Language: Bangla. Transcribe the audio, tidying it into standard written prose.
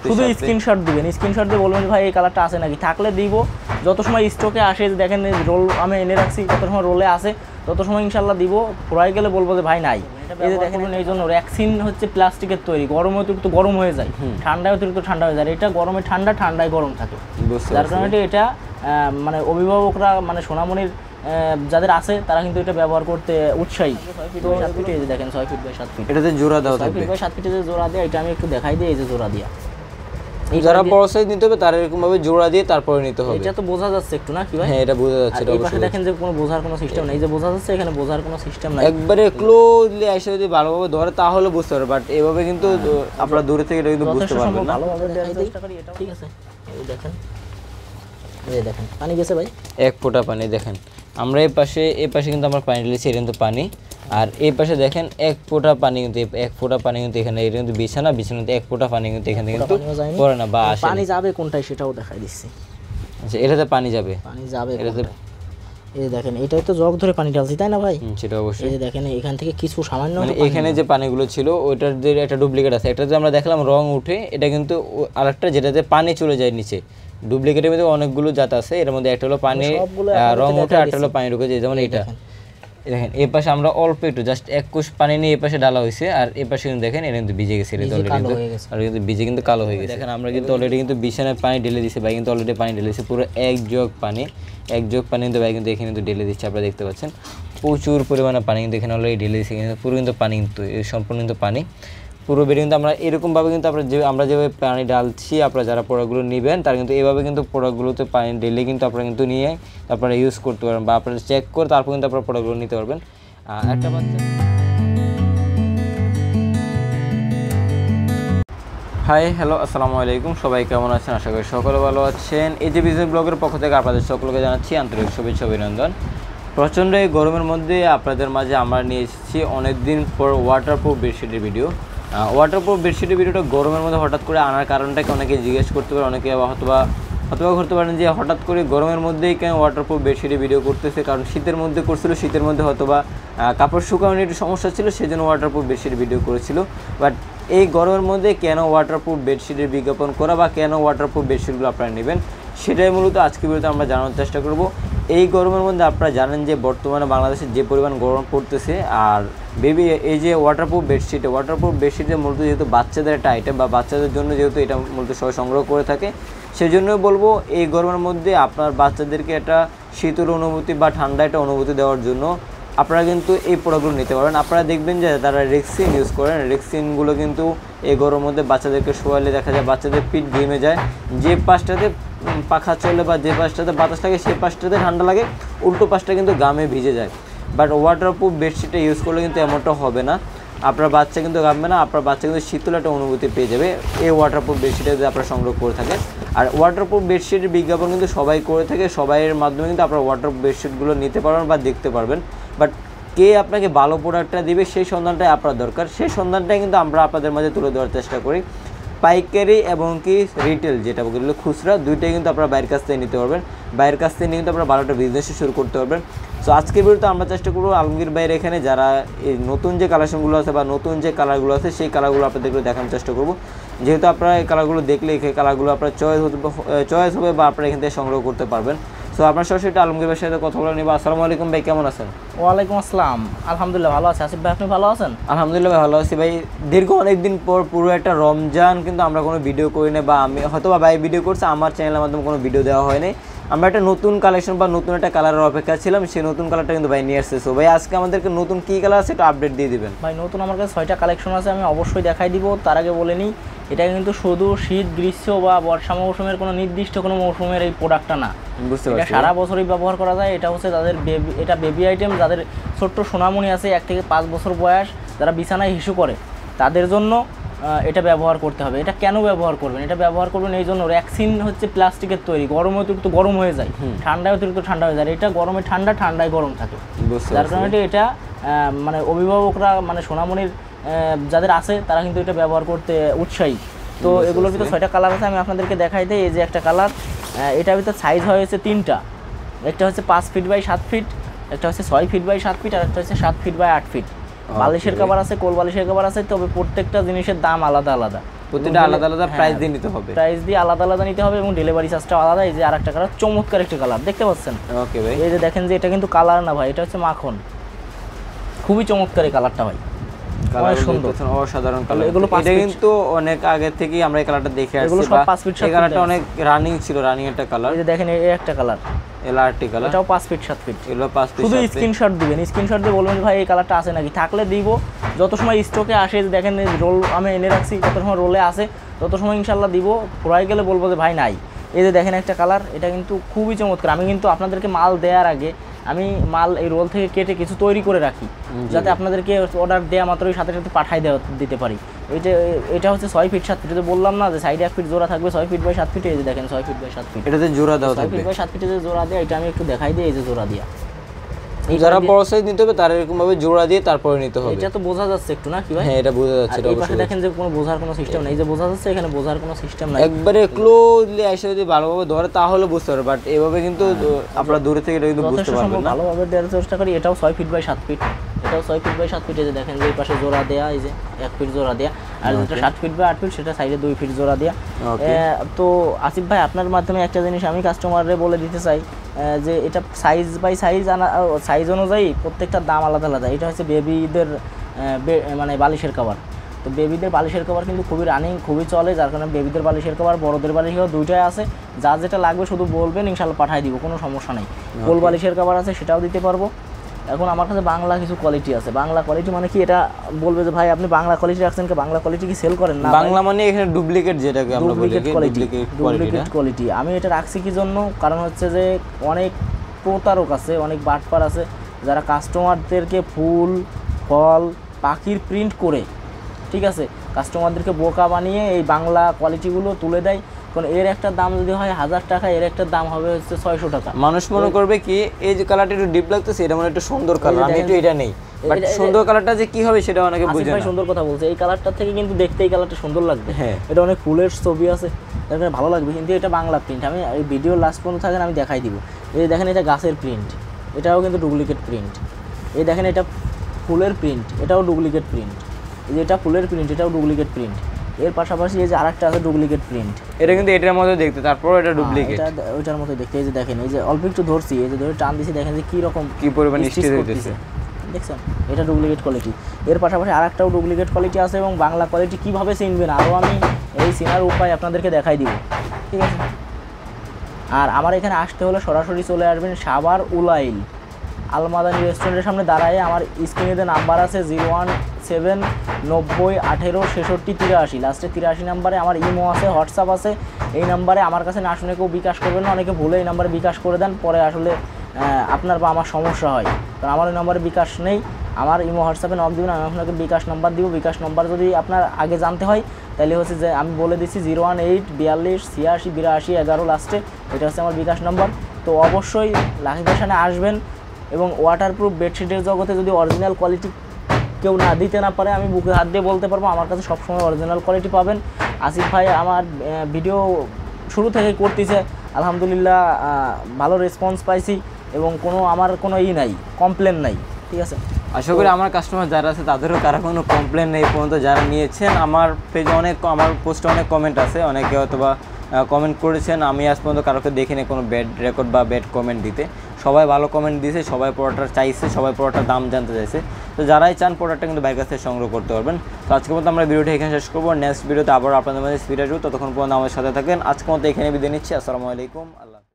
শুধু স্ক্রিনশট দিবেন, স্ক্রিনশট দিয়ে বলবেন ভাই এই কালারটা আছে নাকি, থাকলে দিব। যত সময় স্টকে আসে, দেখেন রোল আমি এনে রাখছি, যত সময় রোলে আসে তত সময় ইনশাল্লাহ দিব। ফুরাই গেলে বলবো যে ভাই নাই। এই যে দেখেন এই জন্য র্যাক্সিন হচ্ছে প্লাস্টিকের তৈরি, গরমে অতিরিক্ত গরম হয়ে যায়, ঠান্ডায় অতিরিক্ত ঠান্ডা হয়ে যায়। এটা গরমে ঠান্ডা, ঠান্ডায় গরম থাকে, যার কারণে এটা মানে অভিভাবকরা মানে সোনামণির যাদের আছে তারা কিন্তু এটা ব্যবহার করতে উৎসাহী। 6 ফিট বাই 7 ফিট, এই যে দেখেন 6 ফিট বাই 7 ফিট, এটাতে জোড়া দাও 6 ফিট বাই 7 ফিটে যে জোড়া দেয় এটা আমি একটু দেখাই দিই। এই যে জোড়া দিয়া, যারা বড় সাইজ নিতে হবে তারা এরকম ভাবে জোড়া দিয়ে তারপরে নিতে হবে। এটা তো বোঝা যাচ্ছে একটু না কি ভাই? হ্যাঁ এটা বোঝা যাচ্ছে। এই পাশে দেখেন যে কোনো বোঝার কোনো সিস্টেম নাই, এই যে বোঝা যাচ্ছে, এখানে বোঝার কোনো সিস্টেম নাই। একবারে ক্লোজলি এসে যদি ভালোভাবে ধরে তাহলে বুঝতে পারবে, বাট এভাবে কিন্তু আপনারা দূরে থেকে এটা কিন্তু বুঝতে পারবেন না। ভালোভাবে দেখাই চেষ্টা করি, এটা ঠিক আছে। এই দেখেন, এই দেখেন পানি গেছে ভাই, এক ফোঁটা পানি। দেখেন আমরা এই পাশে কিন্তু আমরা পানি ঢেলেছি, এটা কিন্তু পানি। আর এই পাশে দেখেন এক ফোঁটা পানি, কিন্তু এক ফোঁটা পানি কিন্তু এখানে, এটা কিন্তু বিছানাতে এক ফোঁটা পানি কিন্তু এখানে কিন্তু পড়ে না বা আসে। পানি যাবে কোনটায় সেটাও দেখাই দিচ্ছি। আচ্ছা এটাতে পানি যাবে, পানি যাবে এটাতে। এই দেখেন এটাই তো জগ ধরে পানি ঢালছি তাই না ভাই? সেটা অবশ্যই। এই যে দেখেন এখান থেকে কিছু সামান্য মানে এখানে যে পানিগুলো ছিল ওইটার যে একটা ডুপ্লিকেট আছে, এটা যে আমরা দেখলাম রং উঠে, এটা কিন্তু আরেকটা যেটাতে পানি চলে যায় নিচে। ডুপ্লিকেটের মধ্যে অনেকগুলো জাত আছে, এর মধ্যে একটা হলো পানি রং উঠে, একটা হলো পানি ঢুকে যায়। যেমন এটা দেখেন এই পাশে আমরা অল্প একটু জাস্ট এক কোষ পানি নিয়ে এই পাশে ডালা হয়েছে, আর এই পাশে কিন্তু দেখেন এটা কিন্তু ভিজে গেছে, এটা অলরেডি কিন্তু ভিজে কিন্তু কালো হয়ে গেছে। দেখেন আমরা কিন্তু অলরেডি কিন্তু বিছানায় পানি ঢেলে দিয়েছি ভাই, কিন্তু অলরেডি পানি ঢেলে দিয়েছি পুরো এক জগ পানি কিন্তু ভাই কিন্তু এখানে কিন্তু ঢেলে দিচ্ছে। আপনারা দেখতে পাচ্ছেন প্রচুর পরিমাণে পানি কিন্তু এখানে অলরেডি ঢেলে দিয়েছি, কিন্তু পুরো কিন্তু পানি, কিন্তু সম্পূর্ণ কিন্তু পানি পুরো বেরিয়ে। কিন্তু আমরা এরকমভাবে কিন্তু আমরা যেভাবে পানি ডালছি, আপনারা যারা প্রোডাক্টগুলো নেবেন তারা কিন্তু এইভাবে কিন্তু প্রোডাক্টগুলোতে পানি ঢেলে কিন্তু আপনারা কিন্তু নিয়ে আপনারা ইউজ করতে পারবেন, বা আপনারা চেক করে তারপর কিন্তু আপনারা প্রোডাক্টগুলো নিতে পারবেন। একটা বাচ্চা হাই হ্যালো আসসালামু আলাইকুম, সবাই কেমন আছেন? আশা করি সকলে ভালো আছেন। এই যে বিজনেস ব্লগের পক্ষ থেকে আপনাদের সকলকে জানাচ্ছি আন্তরিক শুভেচ্ছা অভিনন্দন। প্রচণ্ড এই গরমের মধ্যে আপনাদের মাঝে আমরা নিয়ে এসেছি অনেকদিন পর ওয়াটারপ্রুফ বেডশিটের ভিডিও। ওয়াটারপ্রুফ বেডশিটের ভিডিওটা গরমের মধ্যে হঠাৎ করে আনার কারণটাকে অনেকে জিজ্ঞেস করতে পারে, অনেকে হয়তোবা করতে পারেন যে হঠাৎ করে গরমের মধ্যেই কেন ওয়াটারপ্রুফ বেডশিটের ভিডিও করতেছে। কারণ শীতের মধ্যে করছিল, শীতের মধ্যে হয়তোবা কাপড় শুকানোর একটু সমস্যা ছিল, সেজন্য ওয়াটারপ্রুফ বেডশিটের ভিডিও করেছিল। বাট এই গরমের মধ্যে কেন ওয়াটারপ্রুফ বেডশিটের বিজ্ঞাপন করা বা কেন ওয়াটারপ্রুফ বেডশিটগুলো আপনারা নেবেন, সেটাই মূলত আজকের ভিডিওতে আমরা জানানোর চেষ্টা করব। এই গরমের মধ্যে আপনারা জানেন যে বর্তমানে বাংলাদেশে যে পরিমাণ গরম পড়তেছে, আর এই যে ওয়াটারপ্রুফ বেডশিটে মূলত যেহেতু বাচ্চাদের একটা আইটেম বা বাচ্চাদের জন্য যেহেতু এটা মূলত সবাই সংগ্রহ করে থাকে, সেই জন্যই বলবো এই গরমের মধ্যে আপনার বাচ্চাদেরকে একটা শীতল অনুভূতি বা ঠান্ডা একটা অনুভূতি দেওয়ার জন্য আপনারা কিন্তু এই প্রোডাক্টগুলো নিতে পারবেন। আপনারা দেখবেন যে তারা রেক্সিন ইউজ করেন, রেক্সিনগুলো কিন্তু এই গরমের মধ্যে বাচ্চাদেরকে শোয়ালে দেখা যায় বাচ্চাদের পিঠ ঘেমে যায়, যে পাশটাতে পাখা চলে বা যে পাশটাতে বাতাস লাগে সেই পাশটাতে ঠান্ডা লাগে, উল্টো পাশটা কিন্তু গামে ভিজে যায়। বাট ওয়াটারপ্রুফ বেডশিটটা ইউজ করলে কিন্তু এমনটা হবে না, আপনার বাচ্চা কিন্তু ঘামবে না, আপনার বাচ্চা কিন্তু শীতল একটা অনুভূতি পেয়ে যাবে এই ওয়াটারপ্রুফ বেডশিটে যদি আপনারা সংগ্রহ করে থাকেন। আর ওয়াটারপ্রুফ বেডশিটের বিজ্ঞাপন কিন্তু সবাই করে থাকে, সবাইয়ের মাধ্যমে কিন্তু আপনারা ওয়াটারপ্রুফ বেডশিটগুলো নিতে পারবেন বা দেখতে পারবেন। বাট কে আপনাকে ভালো প্রোডাক্টটা দিবে সেই সন্ধানটাই আপনার দরকার, সেই সন্ধানটাই কিন্তু আমরা আপনাদের মাঝে তুলে দেওয়ার চেষ্টা করি। পাইকারি এবং কি রিটেল যেটা বললো খুচরা, দুইটাই কিন্তু আপনারা বাইরের কাছ থেকে নিতে পারবেন। বাইরের কাছ থেকে নিয়ে কিন্তু আপনারা ভালোটা বিজনেসও শুরু করতে পারবেন। সো আজকের ভিডিওতে আমরা চেষ্টা করবো আলমগীর ভাইয়ের এখানে যারা এই নতুন যে কালেকশনগুলো আছে বা নতুন যে কালারগুলো আছে সেই কালারগুলো আপনাদেরকে দেখানোর চেষ্টা করবো। যেহেতু আপনারা এই কালারগুলো দেখলে এই কালারগুলো আপনার চয়েস হবে বা আপনারা এখান থেকে সংগ্রহ করতে পারবেন। সো আপনার সরাসরি আলমগীর ভাইয়ের সাথে কথা বলে নিব। আসসালামু আলাইকুম ভাই, কেমন আছেন? ওয়ালাইকুম আসসালাম, আলহামদুলিল্লাহ ভালো আছি। আসিফ ভাই আপনি ভালো আছেন? আলহামদুলিল্লাহ ভালো আছি ভাই। দীর্ঘ অনেকদিন পর পুরো একটা রমজান কিন্তু আমরা কোনো ভিডিও করি না, বা আমি হয়তো বা ভাই ভিডিও করছে, আমার চ্যানেলের মাধ্যমে কোনো ভিডিও দেওয়া হয়নি। আমরা একটা নতুন কালেকশন বা নতুন একটা কালারের অপেক্ষা ছিলাম, সেই নতুন কালারটা কিন্তু ভাই নিয়ে আসছে। সো ভাই আজকে আমাদেরকে নতুন কী কালার আছে এটা আপডেট দিয়ে দিবেন। ভাই নতুন আমার কাছে 6টা কালেকশন আছে, আমি অবশ্যই দেখাই দিব। তার আগে বলে নিই, এটা কিন্তু শুধু শীত গ্রীষ্ম বা বর্ষা মৌসুমের কোনো নির্দিষ্ট কোনো মৌসুমের এই প্রোডাক্টটা না, বুঝতে পারছি, এটা সারা বছরই ব্যবহার করা যায়। এটা হচ্ছে তাদের এটা বেবি আইটেম, যাদের ছোট্ট সোনামণি আছে 1 থেকে 5 বছর বয়স, যারা বিছানায় হিসু করে তাদের জন্য এটা ব্যবহার করতে হবে। এটা কেন ব্যবহার করবেন? এটা ব্যবহার করবেন এই জন্য, র্যাক্সিন হচ্ছে প্লাস্টিকের তৈরি, গরমে অতিরিক্ত গরম হয়ে যায়, ঠান্ডায় অতিরিক্ত ঠান্ডা হয়ে যায়। এটা গরমে ঠান্ডা, ঠান্ডায় গরম থাকে, যার কারণে এটা মানে অভিভাবকরা মানে সোনামণির যাদের আছে তারা কিন্তু এটা ব্যবহার করতে উৎসাহী। তো এগুলোর ভিতরে 6টা কালার আছে, আমি আপনাদেরকে দেখাই দিই। এই যে একটা কালার, এটার ভিতরে সাইজ হয়েছে 3টা, একটা হচ্ছে 5 ফিট বাই 7 ফিট, একটা হচ্ছে 6 ফিট বাই 7 ফিট, আর একটা হচ্ছে 7 ফিট বাই 8 ফিট। বালিশের কভার আছে, কোল বালিশের কভার আছে, তবে প্রত্যেকটা জিনিসের দাম আলাদা আলাদা। প্রতিটা আলাদা আলাদা প্রাইস দিয়ে নিতে হবে, প্রাইস দিয়ে আলাদা আলাদা নিতে হবে এবং ডেলিভারি চার্জটা আলাদা। এই যে আরেকটা কালার, চমৎকার একটা কালার দেখতে পাচ্ছেন। ওকে ভাই, এই যে দেখেন যে এটা কিন্তু কালার না ভাই, এটা হচ্ছে মাখন, খুবই চমৎকার এই কালারটা ভাই, কালার সুন্দর, অসাধারণ কালার। এগুলো এটা কিন্তু অনেক আগে থেকেই আমরা এই কালারটা দেখে আসছি, এগুলো সব 5 ফিট 7 ফিট, এই কালারটা অনেক রানিং ছিল, রানিং একটা কালার। এই যে দেখেন এই একটা কালার, এলআরটি কালার, এটাও 5 ফিট 7 ফিট। এগুলো 5 ফিট। শুধু স্ক্রিনশট দিবেন, স্ক্রিনশট দিয়ে বলবেন ভাই এই কালারটা আছে নাকি, থাকলে দিব। যত সময় স্টকে আসে, দেখেন রোল আমি এনে রাখছি, যত সময় রোলে আসে তত সময় ইনশাল্লাহ দিব, পুরাই গেলে বলবো যে ভাই নাই। এই যে দেখেন একটা কালার, এটা কিন্তু খুবই চমৎকার। আমি কিন্তু আপনাদেরকে মাল দেওয়ার আগে আমি মাল এই রোল থেকে কেটে কিছু তৈরি করে রাখি, যাতে আপনাদেরকে অর্ডার দেওয়া মাত্রই সাথে সাথে পাঠাই দিতে পারি। এটা হচ্ছে 6 ফিট 7 ফিট, যে বললাম না যে সাইডে 1 ফিট জোড়া থাকবে, 6 ফিট বাই 7 ফিট। এই যে দেখেন 6 ফিট বাই 7 ফিট, এটাতে জোড়া দেওয়া 6 থাকবে, ফিট বাই 7 ফিটে যে জোড়া দেয়, এটা আমি একটু দেখাই দিই। এই যে জোড়া দিয়া, যারা বড় সাইজ নিতে হবে তারা এরকম ভাবে জোড়া দিয়ে তারপরে নিতে হবে। এটা তো বোঝা যাচ্ছে একটু না কি ভাই? হ্যাঁ, এটা বোঝা যাচ্ছে। এই পাশে দেখেন যে কোনো বোঝার কোনো সিস্টেম নাই, এই যে বোঝা যাচ্ছে, এখানে বোঝার কোনো সিস্টেম নাই। একবারে ক্লোজলি এসে যদি ভালোভাবে ধরে তাহলে বুঝতে পারবে, বাট এভাবে কিন্তু আপনারা দূরে থেকে এটা কিন্তু বুঝতে পারবেন না। ভালোভাবে দেওয়ার চেষ্টা করি। এটাও 6 ফিট বাই 7 ফিট, এটাও 6 ফিট বাই 7 ফিট। এই যে দেখেন যে এই পাশে জোড়া দেয়া, এই যে 1 ফিট জোড়া দেয়া, আর যেটা 7 ফিট বাই 8 ফিট সেটা সাইডে 2 ফিট জোড়া দেয়া। তো আসিফ ভাই আপনার মাধ্যমে একটা জিনিস আমি কাস্টমাররে বলে দিতে চাই, যে এটা সাইজ বাই সাইজ অনুযায়ী প্রত্যেকটার দাম আলাদা আলাদা। এটা হচ্ছে বেবিদের মানে বালিশের কভার। তো বেবিদের বালিশের কভার কিন্তু খুবই রানিং, খুবই চলে, যার কারণে বেবিদের বালিশের কভার, বড়দের বালিশের দুইটাই আছে। যা যেটা লাগবে শুধু বলবেন, ইনশাল্লাহ পাঠিয়ে দিব, কোনো সমস্যা নেই। কোল বালিশের কভার আছে, সেটাও দিতে পারবো। এখন আমার কাছে বাংলা কিছু কোয়ালিটি আছে। বাংলা কোয়ালিটি মানে কি, এটা বলবে যে ভাই আপনি বাংলা কোয়ালিটি রাখছেন, কি বাংলা কোয়ালিটি কি সেল করেন? না, বাংলা মানে এখানে ডুপ্লিকেট, যেটাকে আমরা বলি ডুপ্লিকেট কোয়ালিটি। আমি এটা রাখছি কি জন্য, কারণ হচ্ছে যে অনেক প্রতারক আছে, অনেক বাটপার আছে, যারা কাস্টমারদেরকে ফুল ফল পাখির প্রিন্ট করে, ঠিক আছে, কাস্টমারদেরকে বোকা বানিয়ে এই বাংলা কোয়ালিটিগুলো তুলে দেয়। কারণ এর একটা দাম যদি হয় 1000 টাকা, এর একটা দাম হবে হচ্ছে 600 টাকা। মানুষ মনে করবে কি এই যে কালারটা একটু ডিপ লাগতেছে, এটা মানে একটু সুন্দর কালার, আমি একটু এটা নেই, বাট সুন্দর কালারটা যে কি হবে সেটা অনেকে বুঝে না। সুন্দর কথা বলছে, এই কালারটা থেকে কিন্তু দেখতে এই কালারটা সুন্দর লাগবে। হ্যাঁ, এটা অনেক ফুলের ছবি আছে, এখানে ভালো লাগবে, কিন্তু এটা বাংলা প্রিন্ট। আমি এই ভিডিও লাস্ট পর্যন্ত থাকেন, আমি দেখাই দিব। এই দেখেন এটা গাছের প্রিন্ট, এটাও কিন্তু ডুপ্লিকেট প্রিন্ট। এই দেখেন এটা ফুলের প্রিন্ট, এটাও ডুপ্লিকেট প্রিন্ট। এই যে এটা ফুলের প্রিন্ট, এটাও ডুপ্লিকেট প্রিন্ট। এর পাশাপাশি এই যে আরেকটা আছে ডুপ্লিকেট প্রিন্ট, এটা কিন্তু এটার মতো দেখতে, তারপর এটা ডুপ্লিকেট, এটা ওইটার মতো দেখতে। এই যে দেখেন, এই যে অল্প একটু ধরছি, এই যে ধরে টান দিছি, দেখেন যে কি রকম কি পরিমাণ স্টিচ হইতেছে, দেখছেন? এটা ডুপ্লিকেট কোয়ালিটি। এর পাশাপাশি আরেকটাও ডুপ্লিকেট কোয়ালিটি আছে, এবং বাংলা কোয়ালিটি কিভাবে চিনবেন আরও আমি এই চিনার উপায় আপনাদেরকে দেখাই দিব, ঠিক আছে? আর আমার এখানে আসতে হলে সরাসরি চলে আসবেন সাভার উলাইল আলমাদানি রেস্টুরেন্টের সামনে দাঁড়ায়। আমার স্ক্রিনে যে নাম্বার আছে 017 90 18 66 83, লাস্টে 83 নাম্বারে আমার ইমো আছে, হোয়াটসঅ্যাপ আছে। এই নাম্বারে আমার কাছে না শুনে কেউ বিকাশ করবেন না, অনেকে ভুলে এই নাম্বারে বিকাশ করে দেন, পরে আসলে আপনার বা আমার সমস্যা হয়। কারণ আমার ওই নাম্বারে বিকাশ নেই, আমার ইমো হোয়াটসঅ্যাপে নক দিবেন, আমি আপনাকে বিকাশ নাম্বার দিব। বিকাশ নাম্বার যদি আপনার আগে জানতে হয় তাহলে হচ্ছে যে আমি বলে দিচ্ছি 018 42 86 82 11 লাস্টে, এটা হচ্ছে আমার বিকাশ নাম্বার। তো অবশ্যই লাকি ফ্যাশনে আসবেন, এবং ওয়াটারপ্রুফ বেডশিটের জগতে যদি অরিজিনাল কোয়ালিটি কেউ না দিতে না পারে, আমি বুকে হাত দিয়ে বলতে পারবো আমার কাছে সবসময় অরিজিনাল কোয়ালিটি পাবেন। আসিফ ভাই আমার ভিডিও শুরু থেকে করতেছে, আলহামদুলিল্লাহ ভালো রেসপন্স পাইছি, এবং আমার কোনো নাই, কমপ্লেন নাই, ঠিক আছে? আশা করি আমার কাস্টমার যারা আছে তাদেরও কারো কোনো কমপ্লেন নেই পর্যন্ত, যারা নিয়েছেন। আমার পেজে আমার পোস্টে অনেক কমেন্ট আছে, অনেকে হয়তোবা কমেন্ট করেছেন, আমি আজ পর্যন্ত কারোকে দেখিনি কোনো ব্যাড রেকর্ড বা ব্যাড কমেন্ট দিতে। সবাই ভালো কমেন্ট দিয়েছে, সবাই প্রোডাক্টটা চাইছে, সবাই প্রোডাক্টটার দাম জানতে চাইছে। তো যারাই চান প্রোডাক্টটা কিন্তু বাইরের কাছ থেকে সংগ্রহ করতে পারবেন। তো আজকের মতো আমরা ভিডিওটা এখানে শেষ করবো, নেক্সট ভিডিওতে আবার আপনাদের মাঝে ফিরে আসবো। ততক্ষণ পর্যন্ত আমাদের সাথে থাকেন। আজকের মতো এখানে বিদায় নিচ্ছি। আসসালামু আলাইকুম, আল্লাহ।